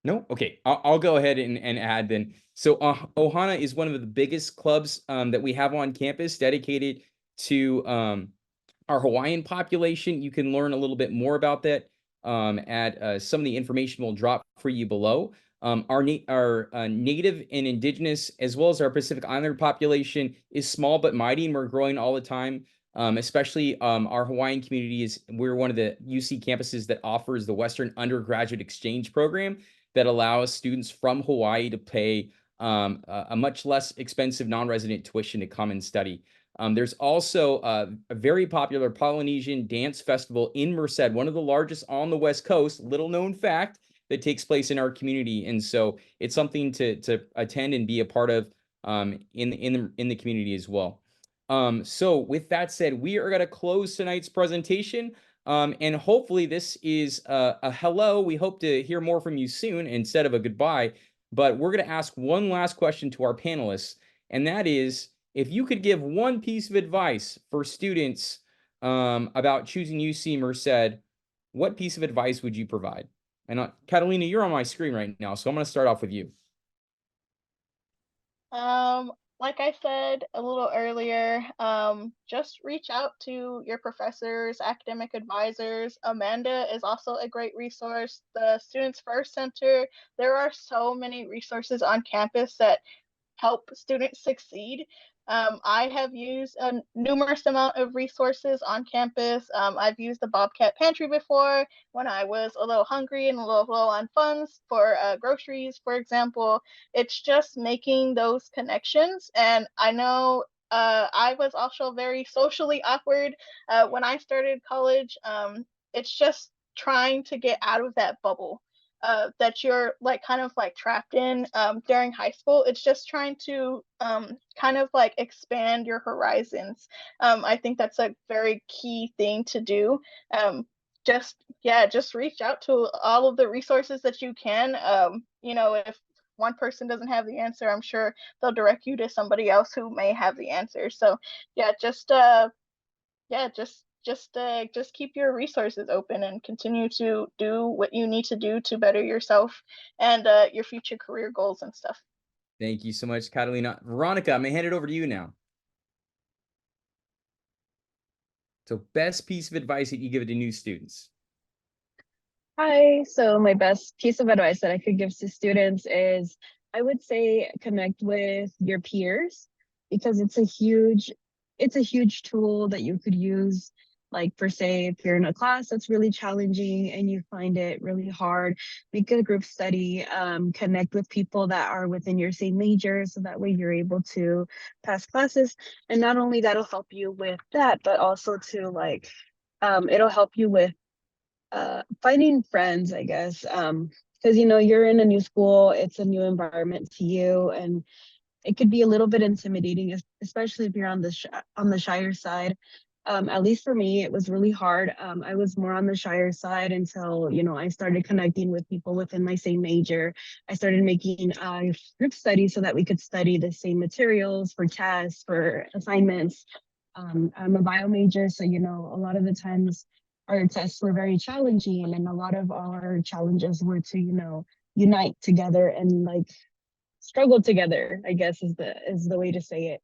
No? Okay, I'll go ahead and add then. So Ohana is one of the biggest clubs that we have on campus dedicated to our Hawaiian population. You can learn a little bit more about that at some of the information we'll drop for you below. Our Native and Indigenous, as well as our Pacific Islander population, is small but mighty, and we're growing all the time. Especially our Hawaiian community we're one of the UC campuses that offers the Western Undergraduate Exchange Program that allows students from Hawaii to pay a much less expensive non-resident tuition to come and study. There's also a very popular Polynesian dance festival in Merced, one of the largest on the West Coast, little known fact, that takes place in our community. And so it's something to attend and be a part of in the community as well. So with that said, we are going to close tonight's presentation. And hopefully this is a hello. We hope to hear more from you soon instead of a goodbye. But we're going to ask one last question to our panelists, and that is, if you could give one piece of advice for students about choosing UC Merced, what piece of advice would you provide? And Catalina, you're on my screen right now, so I'm going to start off with you. Like I said a little earlier, just reach out to your professors, academic advisors. Amanda is also a great resource. The Students First Center, there are so many resources on campus that help students succeed. I have used a numerous amount of resources on campus. I've used the Bobcat pantry before when I was a little hungry and a little low on funds for groceries, for example. It's just making those connections. And I know I was also very socially awkward when I started college. It's just trying to get out of that bubble that you're like kind of like trapped in during high school. It's just trying to kind of like expand your horizons. I think that's a very key thing to do. Just reach out to all of the resources that you can. If one person doesn't have the answer, I'm sure they'll direct you to somebody else who may have the answer. So just keep your resources open and continue to do what you need to do to better yourself and your future career goals and stuff. Thank you so much, Catalina. Veronica, I'm going to hand it over to you now. So best piece of advice that you give to new students. Hi, so my best piece of advice that I could give to students is I would say connect with your peers, because it's a huge tool that you could use Like per se, if you're in a class that's really challenging and you find it really hard, make a group study, connect with people that are within your same major, so that way you're able to pass classes. And not only that'll help you with that, but also to like, it'll help you with finding friends, I guess. Because you're in a new school, it's a new environment to you, and it could be a little bit intimidating, especially if you're on the shyer side. At least for me, it was really hard. I was more on the shyer side until I started connecting with people within my same major. I started making group studies so that we could study the same materials for tests, for assignments. I'm a bio major, so a lot of the times our tests were very challenging, and a lot of our challenges were to unite together and like struggle together, I guess is the way to say it.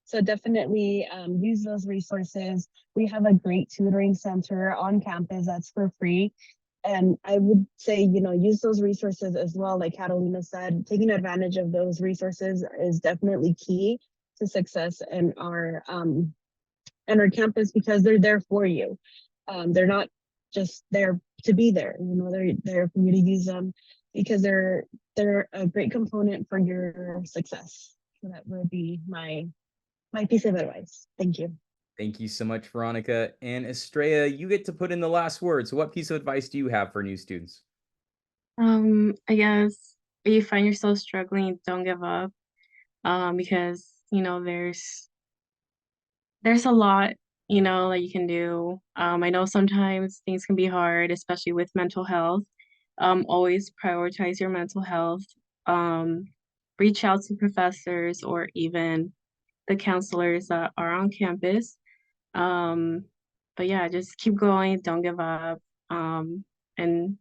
So definitely use those resources. We have a great tutoring center on campus that's for free. And I would say, use those resources as well. Like Catalina said, taking advantage of those resources is definitely key to success in our campus, because they're there for you. They're not just there to be there. They're there for you to use them, because they're a great component for your success. So that would be my piece of advice. Thank you. Thank you so much, Veronica. And Estrella, you get to put in the last word. So what piece of advice do you have for new students? I guess if you find yourself struggling, don't give up. Because there's a lot that you can do. I know sometimes things can be hard, especially with mental health. Always prioritize your mental health. Reach out to professors or even the counselors that are on campus. But yeah, just keep going, don't give up, and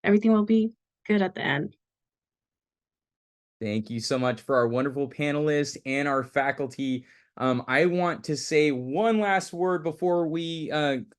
everything will be good at the end. Thank you so much for our wonderful panelists and our faculty. I want to say one last word before we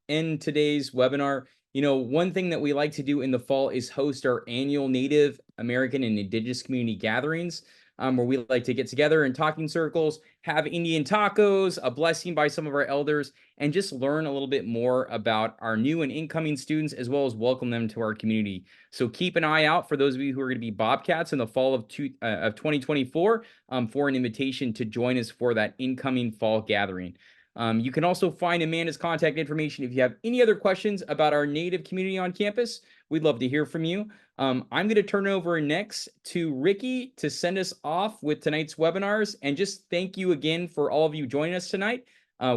end today's webinar. One thing that we like to do in the fall is host our annual Native American and Indigenous community gatherings, where we like to get together in talking circles, have Indian tacos, a blessing by some of our elders, and just learn a little bit more about our new and incoming students, as well as welcome them to our community. So keep an eye out for those of you who are going to be Bobcats in the fall of 2024 for an invitation to join us for that incoming fall gathering. You can also find Amanda's contact information if you have any other questions about our Native community on campus. We'd love to hear from you. I'm going to turn it over next to Ricky to send us off with tonight's webinars. And just thank you again for all of you joining us tonight.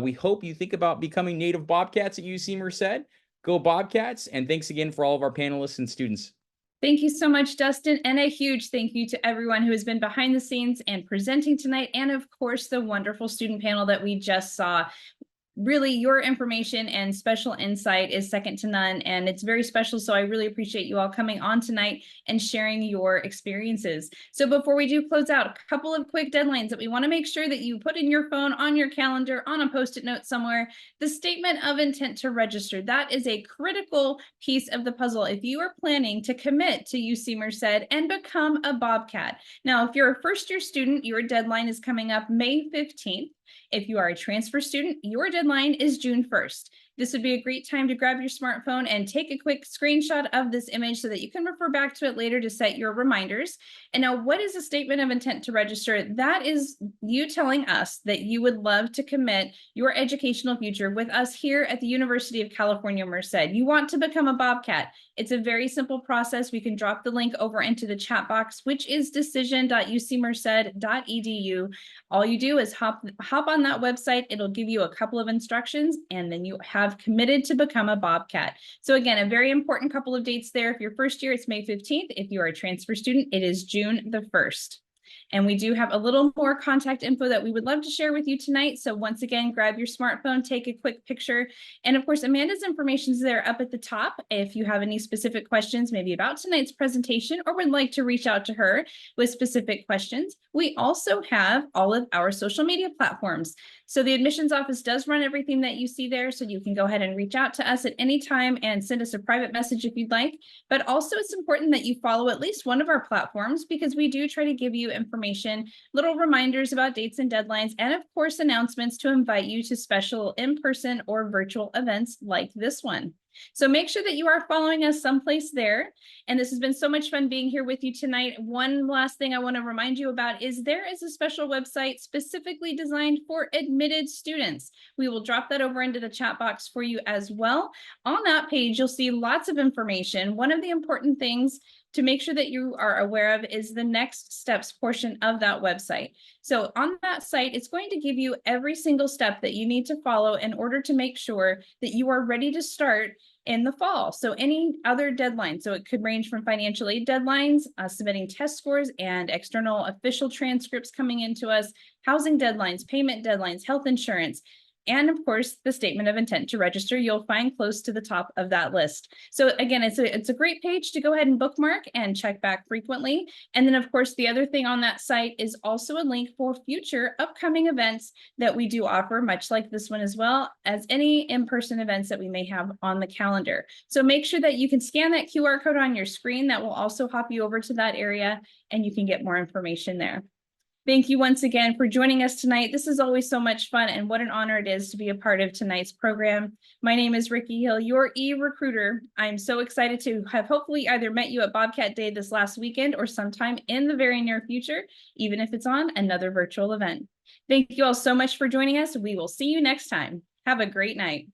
We hope you think about becoming Native Bobcats at UC Merced. Go Bobcats, and thanks again for all of our panelists and students. Thank you so much, Dustin, and a huge thank you to everyone who has been behind the scenes and presenting tonight, and of course, the wonderful student panel that we just saw. Really, your information and special insight is second to none, and it's very special. So I really appreciate you all coming on tonight and sharing your experiences. So before we do close out, a couple of quick deadlines that we want to make sure that you put in your phone, on your calendar, on a post-it note somewhere. The statement of intent to register, that is a critical piece of the puzzle if you are planning to commit to UC Merced and become a Bobcat. Now, if you're a first-year student, your deadline is coming up May 15th. If you are a transfer student, your deadline is June 1st. This would be a great time to grab your smartphone and take a quick screenshot of this image so that you can refer back to it later to set your reminders. And now, what is a statement of intent to register? That is you telling us that you would love to commit your educational future with us here at the University of California, Merced. You want to become a Bobcat. It's a very simple process. We can drop the link over into the chat box, which is decision.ucmerced.edu. All you do is hop on that website. It'll give you a couple of instructions, and then you have committed to become a Bobcat. So again, a very important couple of dates there. If you're first year, it's May 15th. If you are a transfer student, it is June the 1st. And we do have a little more contact info that we would love to share with you tonight. So once again, grab your smartphone, take a quick picture. And of course, Amanda's information is there up at the top. If you have any specific questions, maybe about tonight's presentation, or would like to reach out to her with specific questions, we also have all of our social media platforms. So the admissions office does run everything that you see there. So you can go ahead and reach out to us at any time and send us a private message if you'd like. But also, it's important that you follow at least one of our platforms, because we do try to give you information information, little reminders about dates and deadlines, and of course, announcements to invite you to special in-person or virtual events like this one. So make sure that you are following us someplace there. And this has been so much fun being here with you tonight. One last thing I want to remind you about is there is a special website specifically designed for admitted students. We will drop that over into the chat box for you as well. On that page, you'll see lots of information. One of the important things to make sure that you are aware of is the next steps portion of that website. So on that site, it's going to give you every single step that you need to follow in order to make sure that you are ready to start in the fall. So any other deadline, so it could range from financial aid deadlines, submitting test scores and external official transcripts coming into us, housing deadlines, payment deadlines, health insurance, and of course, the statement of intent to register, you'll find close to the top of that list. So again, it's a great page to go ahead and bookmark and check back frequently. And then of course, the other thing on that site is also a link for future upcoming events that we do offer, much like this one, as well as any in-person events that we may have on the calendar. So make sure that you can scan that QR code on your screen. That will also hop you over to that area and you can get more information there. Thank you once again for joining us tonight. This is always so much fun, and what an honor it is to be a part of tonight's program. My name is Ricky Hill, your e-recruiter. I'm so excited to have hopefully either met you at Bobcat Day this last weekend or sometime in the very near future, even if it's on another virtual event. Thank you all so much for joining us. We will see you next time. Have a great night.